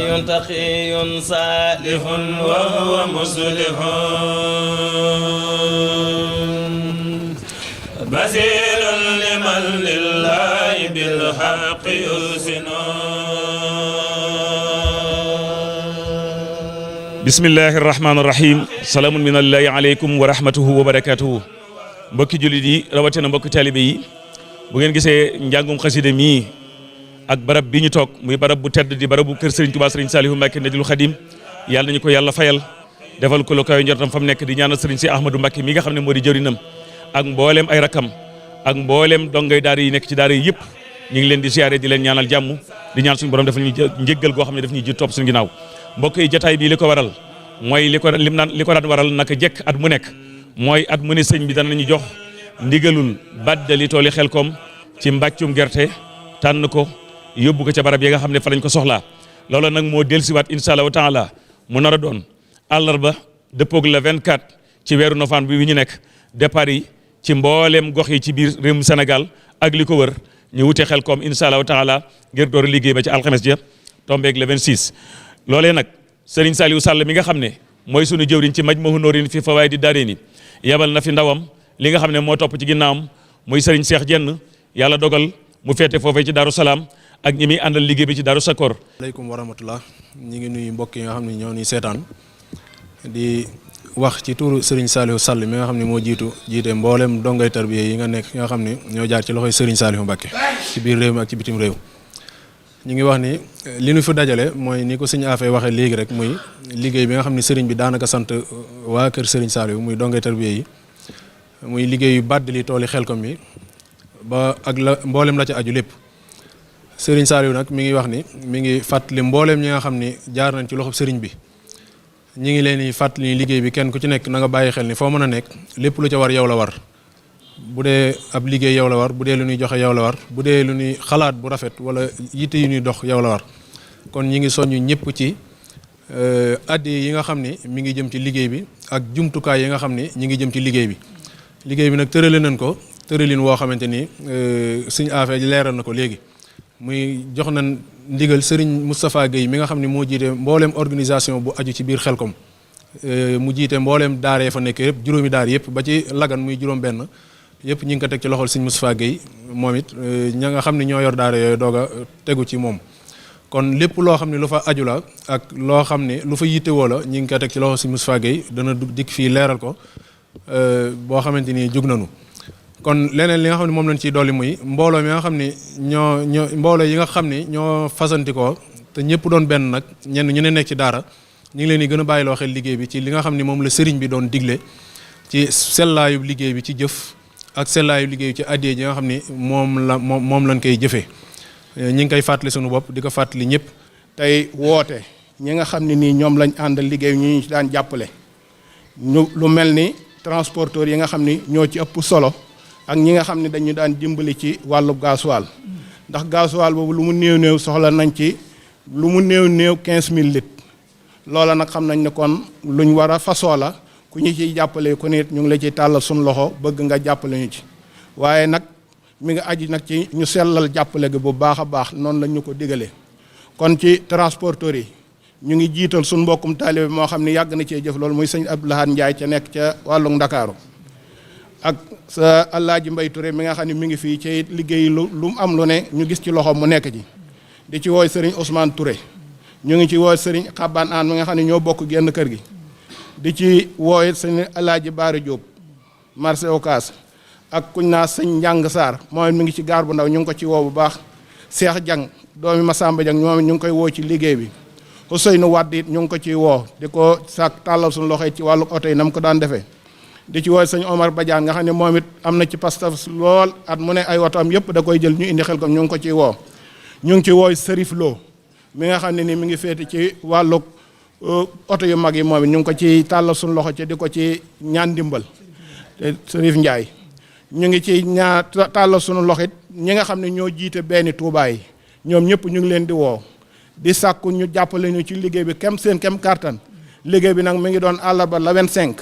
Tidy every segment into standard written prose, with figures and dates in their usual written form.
تقي صالح وهو مصلح بصير لمن لله بالحق يحسن bismillahi rahmaani rahim salaamun minallahi aleykum wa rahmatuhu wa barakatuhu mbokki jullit yi rawatina mbokki taalibe yi bu ngeen gisee njàngum xasida mii ak barab bi ñu toog muy barab bu tedd di barabu kër Serigne Touba Serigne Saliou Mbacké Nadil Khadim yàlla nañu ko yàlla fayal defal ko lu kaw njortam fa mu nekk di ñaanal Serigne si Ahmadou Mbacké mi nga xam ne moo di jërinam ak mbooleem ay rakam ak mbooleem dongay daara yi nekk ci daara yi yëpp ñu ngi leen di siyaare di leen ñaanal jàmm di ñaan suñu borom def ñu njéggal goo xam ne daf ñuy ji topp suñu ginnaaw mbokk yi jotaay bii li ko waral mooy li ko daan waral naka jekk at mu nekk mooy at mu ne sëñ bi danañu jox ndigalul baddali tooli Xelkom ci mbàccum gerte tànn ko yóbbu ko ca barab yi nga xam ne fa lañ ko soxlaa loolu nag moo dellusiwaat incha allahu taala mu nar a doon àllarba dëppoog le 24 ci weeru novembre bi ñu nekk départ yi ci mbooleem gox yi ci biir réewum Sénégal ak li ko wër ñu wute Xelkom incha allahu taala ngir door a liggéey ba ci alxames ja tombeeg le 26. loolee nag Serigne Saliou Sall mi nga xam ne mooy sunu jëwriñ ci Majmahun Nurayni fi Fawaa'idi Daarayni yebal na fi ndawam li nga xam ne moo topp ci ginnaawam muy Serigne Cheikh Jenn yàlla dogal mu féete foofee ci Daaru Salaam ak ñi muy àndal liggéey bi ci Daaru Sakor. aleykum wa rahmatullah ñi ngi nuyu mbokk yi nga xam ne ñoo ni seetaan di wax ci turu Serigne Saliou Sall mi nga xam ne moo jiite mboolem dongay tarbiya yi nga nekk nga xam ne ñoo jaar ci loxoy Serigne Saliou Mbacké ci biir réew mi ak ci bitim réew. ñu ngi wax ni li ñu fi dajale mooy ni ko sëñ Afee waxee léegi rek muy liggéey bi nga xam ne sëriñ bi daanaka sant waa kër Serigne Saliou muy dongay tarbiya yi muy liggéeyu bàddali tooli Xelkom yi ba ak la mboolem la ca aju lépp. Serigne Saliou nag mi ngi wax ni mi ngi fàttali mboolem ñi nga xam ni jaar nañ ci loxob sëriñ bi ñi ngi leen di fàttali liggéey bi kenn ku ci nekk na nga bàyyi xel ni foo mën a nekk lépp lu ca war yow la war. bu dee ab liggéey yow la war bu dee lu ñuy joxe yow la war bu dee lu ñuy xalaat bu rafet wala yitte yu ñuy dox yow la war kon ñi ngi soññu ñëpp ci addi yi nga xam ni mi ngi jëm ci liggéey bi ak jumtukaay yi nga xam ni ñi ngi jëm ci liggéey bi. liggéey bi nag tërale nañ ko tëralin woo xamante ni suñu affaire leeral na ko léegi muy jox nañ ndigal Serigne Moustapha Guèye mi nga xam ni moo jiite mbooleem organisation bu aju ci biir Xelkom mu jiite mbooleem daara ya fa nekk yëpp juróomi daar yëpp ba ci lagan muy juróom-benn. yëpp ñi ngi ko teg ci loxol sëñ Moustapha Guèye moom it ña nga xam ne ñoo yor daara yooyu doog a tegu ci moom kon lépp loo xam ne lu fa aju la ak loo xam ne lu fa yittewoo la ñi ngi ko teg ci loxol sëñ Moustapha Guèye dana dikk fii leeral ko boo xamante ni jug nañu kon leneen li nga xam ne moom lañ ciy dolli muy mbooloo mi nga xam ne mbooloo yi nga xam ne ñoo fasantikoo te ñëpp doon benn nag ñenn ñu ne nekk ci daara ñu ngi leen di gën a bàyyiloo xel liggéey bi ci li nga xam ne moom la sëriñ bi doon digle ci sellaayu liggéey bi ci jëf ak sellaayu liggéey ci addee ji nga xam ni moom lañ koy jëfee ñi ngi koy fàttali sunu bopp di ko fàttali ñëpp. tey woote ñi nga xam ne nii ñoom lañ àndal liggéey ñu ci daan jàppale ñu lu mel ni transporteur yi nga xam ni ñoo ci ëpp solo ak ñi nga xam ne dañu daan dimbali ci wàllu gasoil ndax gasoil boobu lu mu néew soxla nañ ci lu mu néew 15000 litres loola nag xam nañ ne kon luñ war a fasoo la. ku ñu ciy jàppale ku nit ñu ngi la ciy tàllal suñu loxo bëgg nga jàppale ñu ci waaye nag mi ngi aji nag ci ñu sellal jàppale gi bu baax a baax noonu la ñu ko digalee kon ci transporteurs yi ñu ngi jiital suñu mbokkum taalibe moo xam ne yàgg na cee jëf loolu muy sëñ Abdou Lahad Ndiaye ca nekk ca wàllu Ndakaaru ak sa Alaaji Mbay Touré mi nga xam ne mi ngi fii ci liggéey lu mu am lu ne ñu gis ci loxo mu nekk ci di ci wooy sëriñ Ousmane Touré ñu ngi ci wooy sëriñ Xaban Aan mi nga xam ne ñoo bokk genn kër gi di ci wooyit sëñ Alaaji Baara Diop marché Ocass ak kuñ naa sëñ Njàng Sarr moom mi ngi ci gaar bu ndaw ñu ngi ko ci woo bu baax Cheikh Diang doomi Massamba Diang ñoom ñu ngi koy woo ci liggéey bi Ousseynou Wade it ñu ngi ko ciy woo di ko sàkk tàllal suñu loxo ci wàllu oto yi na mu ko daan defee di ci woo sëñ Omar Badiane nga xam ne moom it am na ci pastaf lool at mu ne ay oto am yëpp da koy jël ñu indi Xelkom ñu ngi ko ciy woo ñu ngi ci wooy Serif Lo mi nga xam ne ni mi ngi féete ci wàllu oto yu mag yi moom it ñu ngi ko ci tàllal suñu loxo ci di ko ci ñaan ndimbal te Serif Ndiaye ñu ngi ci tàllal suñu loxo it ñi nga xam ne ñoo jiite benn Tuubaa yi ñoom ñëpp ñu ngi leen di woo di sàkku ñu jàppale ñu ci liggéey bi kem kartan liggéey bi nag mi ngi doon àllarba la 25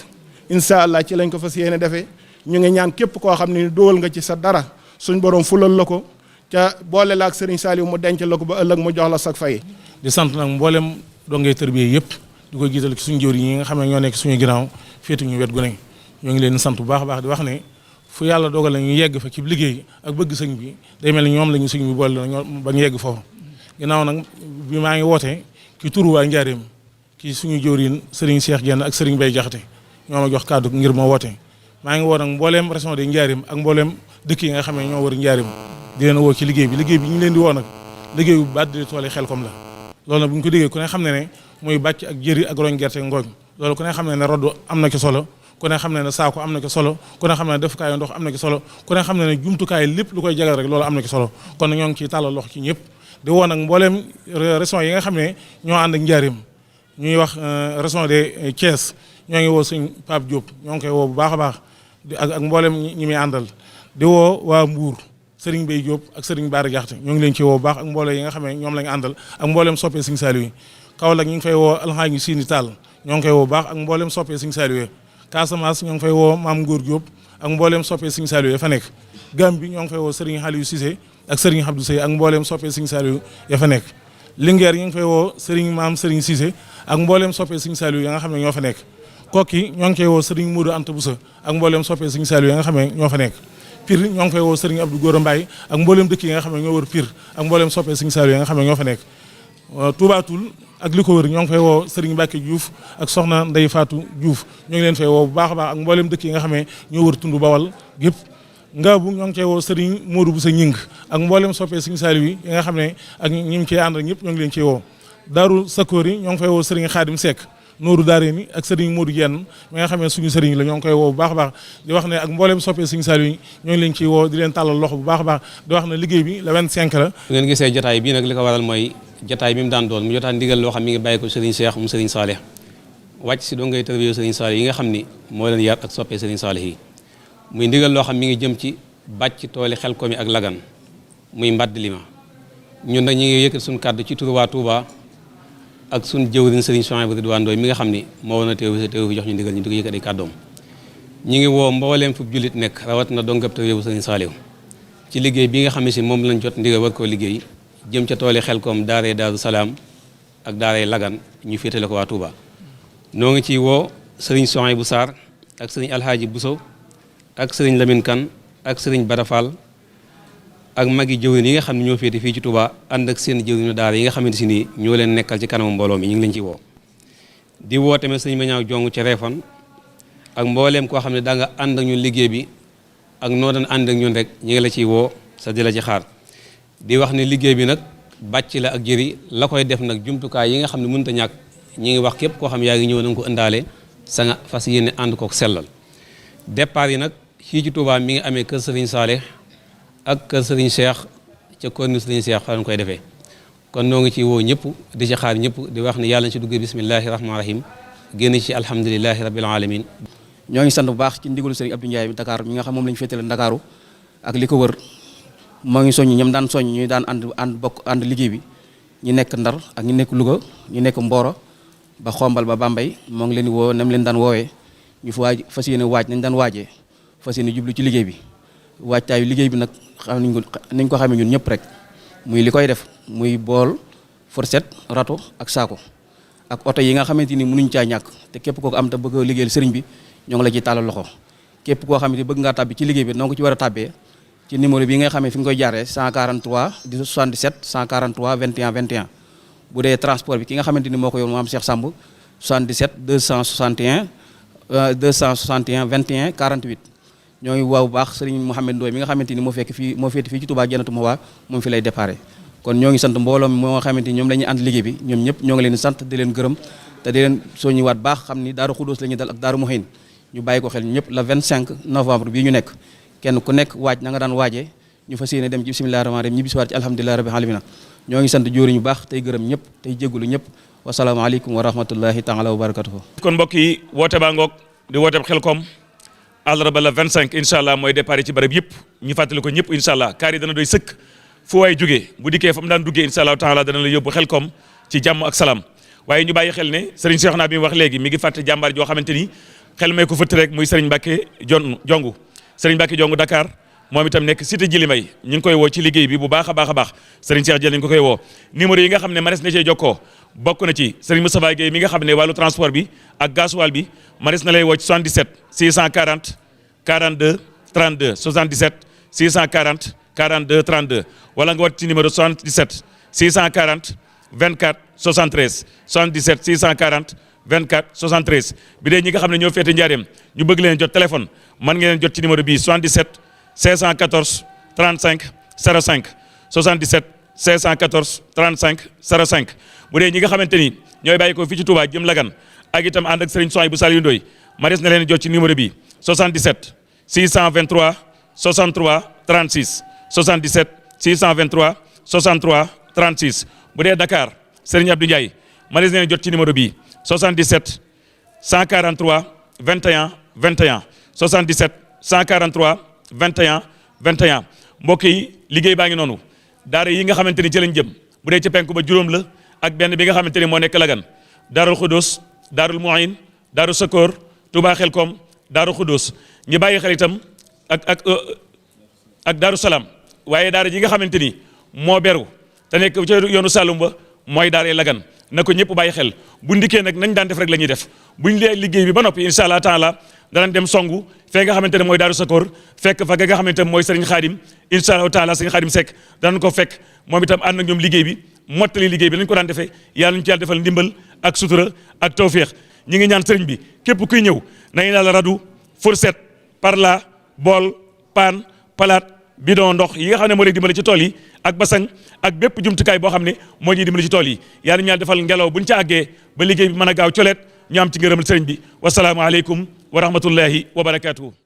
incha allah ci lañ ko fas yéene defee ñu ngi ñaan képp koo xam ne dugal nga ci sa dara suñ borom fulal la ko ca boole la ak Serigne Saliou mu denc la ko ba ëllëg mu jox la sag fay. di sant nag mboolem dongay tërbiye yëpp di ko jiital ci suñu jëwriñ yi nga xam ne ñoo nekk suñu ginnaaw féetu ñu wet gu ne ñoo ngi leen sant bu baax a baax di wax ne fu yàlla dogal na ñu yegg fa ci liggéey ak bëgg sëñ bi day mel ni ñoom la ñu sëñ bi boole na ba ñu yegg foofu ginnaaw nag bi maa ngi wootee ki turu waa Njaaréem ki suñu jëwriñ Serigne Cheikh Diène ak Serigne Baye Jaxate ñoo ma jox kàddu ngir ma woote maa ngi woo nag mbooleem région de Njaaréem ak mbooleem dëkk yi nga xam ne ñoo wër Njaaréem di leen woo ci liggéey bi ñu leen di woo nag liggéey bu baat di tool Xelkom la loolu nag bu ñu ko déggee ku ne xam ne ne muy bàcc ak jëri ak roñ gerte ngooñ loolu ku ne xam ne ne rodd am na ci solo ku ne xam ne ne saako am na ci solo ku ne xam ne defukaayu ndox am na ci solo ku ne xam ne ne jumtukaay lépp lu koy jagal rek loolu am na ci solo kon ñoo ngi ciy tàllal loxo ci ñëpp di woo nag mbooleem région yi nga xam ne ñoo ànd ak Njaaréem ñuy wax région de Thiès ñoo ngi woo sëñ Pape Diop ñoo ngi koy woo bu baax a baax ak mbooleem ñi muy àndal di woo waa Mbour Serigne Baye Diop ak Serigne Bara Diakhaté ñoo ngi leen ci woo bu baax ak mbooloo yi nga xam ne ñoom lañu àndal ak mbooleem soppee Serigne Saliou yi Kaolack ñu ngi fay woo Alxaaji Sini Tall ñoo ngi koy woo bu baax ak mbooleem soppee Serigne Saliou yi Casamance ñoo ngi fay woo Maam Ngor Diop ak mbooleem soppee Serigne Saliou ya fa nekk Gambie ñoo ngi fay woo Serigne Aliou Cissé ak Serigne Abdou Seye ak mbooleem soppee Serigne Saliou ya fa nekk Linguère ñu ngi fay woo Serigne Maam Serigne Cissé ak mbooleem soppee Serigne Saliou ya nga xam ne ñoo fa nekk Kokki ñoo ngi koy woo Serigne Modou Anta Boussa ak mbooleem soppee Serigne Saliou ya nga xam ne ñoo fa nekk Pire ñoo ngi fay woo Serigne Abdou Gora Mbaye ak mbooleem dëkk yi nga xam ne ñoo wër Pire ak mbooleem soppee Serigne Saliou ya nga xam ne ñoo fa nekk Touba Toul ak li ko wër ñoo ngi fay woo Serigne Mbacke Diouf ak soxna Ndeye Fatou Diouf ñoo ngi leen fay woo bu baax a baax ak mbooleem dëkk yi nga xam ne ñoo wër tund Bawal gépp Ngaabu ñoo ngi cey woo Serigne Modou Boussa Ñing ak mbooleem soppee Serigne Saliou yi nga xam ne ak ñi ngi cey ànd ñëpp ñoo ngi leen cey woo Daaru Sakori ñoo ngi fay woo Serigne Khadim Seck Nooru Daareeni ak Serigne Modou Dieng mi nga xam ne suñu Serigne la ñoo ngi koy woo bu baax a baax di wax ne ak mbooleem soppee Serigne Saliou yi ñoo ngi leen ciy woo di leen tàllal loxo bu baax a baax di wax ne liggéey bi le 25 la. bu ngeen gisee jotaay bii nag li ko waral mooy jotaay bi mu daan doon mu jotaay ndigal loo xam mi ngi bàyyi ko Serigne Cheikh mu Serigne Salih wàcc si doo ngay tërbiye Serigne Salih yi nga xam ni moo leen yar ak soppee Serigne Salih yi muy ndigal loo xam mi ngi jëm ci bàcc tooli Xelkom yi ak Lagan muy mbadd li ma ñun nag ñi ngi yëkkat suñu kàddu ci turu waa Touba ak suñu jëwriñ Serigne Souhaïbou Ridwane Ndoye mi nga xam ni moo woon a teew fi jox ñu ndigal ñu di ko yëkkat ay kàddoom ñi ngi woo mbooleem fu jullit nekk rawat na dongab tërbiye bu Serigne Saliou ci liggéey bi nga xam ne si moom lañ jot ndigal war koo liggéey jëm ca tooli Xelkom daaree Daaru Salaam ak daaree Lagan ñu féetale ko waa Touba noo ngi ci woo Serigne Souhaïbou Sarr ak Serigne Alhaaji Bousso ak Serigne Lamine Kane ak Serigne Barafal ak magi jëwriñ yi nga xam ne ñoo féete fii ci Touba ànd ak seen jëwriñu daara yi nga xamante si nii ñoo leen nekkal ci kanamu mbooloo mi ñu ngi leen ci woo di woo tamit Serigne Mañaaw Jong ci Réfane ak mbooleem koo xam ne daa nga ànd ak ñun liggéey bi ak noo daan ànd ak ñun rek ñu ngi la ciy woo sa di la ci xaar di wax ne liggéey bi nag bàcc la ak jëri la koy def nag jumtukaay yi nga xam ne mënut a ñàkk ñi ngi wax képp koo xam yaa ngi ñëw na nga ko ëndaale sa nga fas yéene ànd kook sellal départ yi nag fii ci Touba mi ngi amee kër Serigne Saleh ak kër Serigne Cheikh ca corniche Serigne Cheikh fa lañ koy defee kon noo ngi ci woo ñëpp di ci xaar ñëpp di wax ne yàlla na ci duggee bismillahi rahmaani rahim génn ci alhamdulilahi rabbil alamin ñoo ngi sant bu baax ci ndigalu Serigne Abdou Ndiaye bi Dakar mi nga xam moom la ñu féetale Ndakaaru ak li ko wër moo ngi soññ ñoom daan soññ ñuy daan ànd liggéey bi ñu nekk Ndar ak ñu nekk Louga ñu nekk Mboro ba Xombal ba Bambey moo ngi leen di woo nam leen daan woowee ñu fa waaj fas yéene waaj nañ daan waajee fas yéene jublu ci liggéey bi waajtaayu liggéey bi nag xam nañ ko xamee ñun ñëpp rek muy li koy def muy bool fourchette râteau ak saako ak oto yi nga xamante ni mënuñ caa ñàkk te képp koo am te bëgg a liggéeyal sëriñ bi ñoo ngi la ciy tàllal loxo képp koo xamante ni bëgg ngaa tàbbi ci liggéey bi noo ko ci war a tàbbee ci numéro bi nga xamee fi nga koy jaaree 143 77 143 21 21 bu dee transport bi ki nga xamante ni moo ko yor mu am Cheikh Samb 77 261 21 48 ñoo ngi waaw bu baax Serigne Mouhamed Ndoye mi nga xamante ni moo féete fii ci Touba Jannatu Mahwa moom fi lay déparé kon ñoo ngi sant mbooloo mi moo xamante ni ñoom la ñuy ànd liggéey bi ñoom ñëpp ñoo ngi leen sant di leen gërëm te di leen soññiwaat baax xam ni Daaru Xudóos la ñuy dal ak Daaru Muhin ñu bàyyi ko xel ñëpp le 25 novembre bii ñu nekk kenn ku nekk waaj na nga daan waajee ñu fas yéene dem ci bismillahir rahmanir rahim ñibbi si waat ci alhamdulillahi rabbil alamin ñoo ngi sant jóori ñu baax tey gërëm ñëpp tey jégalu ñëpp wasalaamaaleykum wa rahmatullahi taala wa barakatuhu kon mbokk yi woote baa ngoog di woote Xelkom àllarba la 25 incha allah mooy départ ci barab yëpp ñu fàttali ko ñëpp incha allah kaar yi dana doy sëkk fu waay jógee bu dikkee fa mu daan duggee incha allah taala dana la yóbbu Xelkom ci jàmm ak salaam waaye ñu bàyyi xel ne Serigne Cheikhouna bi mu wax léegi mi ngi fàtte jàmbaar joo xamante ni xel may ko fëtt rek muy Serigne Mbacke jongu Serigne Mbacke jongu Dakar moom itam nekk cité Djily Mbaye ñu ngi koy woo ci liggéey bi bu baax a baax a baax Serigne Cheikh Diène ñu ngi ko koy woo numéro yi nga xam ne manes na cee jokkoo bokk na ci Serigne Moustapha Gueye mi nga xam ne wàllu transport bi ak gasoil bi manes na lay woo ci 77 640 42 32 77 640 42 32 wala nga wat ci numéro 77 640 24 73 77 640 24 73 bi dee ñi nga xam ne ñoo féete njaareem ñu bëgg leen jot téléphone man ngeen jot ci numéro bii 77 514 35 05 77 514 35 05 bu dee ñi nga xamante ni ñooy bàyyi ko fii ci Touba jëm Lagan ak itam ànd ak Serigne Soy bu Saliou Ndoye ma des na leen jot ci numéro bi 77 623 63 36 77 623 63 36 bu dee Dakar Serigne Abdou Ndiaye ma des na leen jot ci numéro bi 77 143 21 21 77 143 21 21 mbokk yi liggéey baa ngi noonu daara yi nga xamante ni ci lañ jëm bu dee ci penku ba juróom la ak benn bi nga xamante ni moo nekk Lagan Daarul Xudus Daarul Muin Daaru Sakor Touba Xelkom Daaru Xudus ñu bàyyi xel itam ak Daaru Salaam waaye daara ji nga xamante ni moo beru te nekk ci yoonu Saloum ba mooy daara Lagan na ko ñëpp bàyyi xel bu ndikkee nag nañ daan def rek la ñuy def buñ lee liggéey bi ba noppi incha allah taala danañ dem songu fee nga xamante ne mooy Daaru Sakor fekk fa nga xamante ne mooy Serigne Khadim incha allah taala Serigne Khadim Seck danañ ko fekk moom itam ànd ak ñoom liggéey bi mottali liggéey bi lañ ko daan defee yàlla ñu ci yàlla defal ndimbal ak sutura ak tawféex ñi ngi ñaan Serigne bi képp kuy ñëw nañ la radu fourchette parla bool paan palaat bidon ndox yi nga xam ne moo lay dimbali ci tool yi ak basang ak bépp jumtukaay boo xam ne moo ñuy dimbali ci tool yi yàlla ñu defal ngelaw buñ ca àggee ba liggéey bi mën a gaaw coleet ñu am ci ngërëmal sëriñ bi wasalaamu aleykum wa rahmatullahi wa barakaatuhu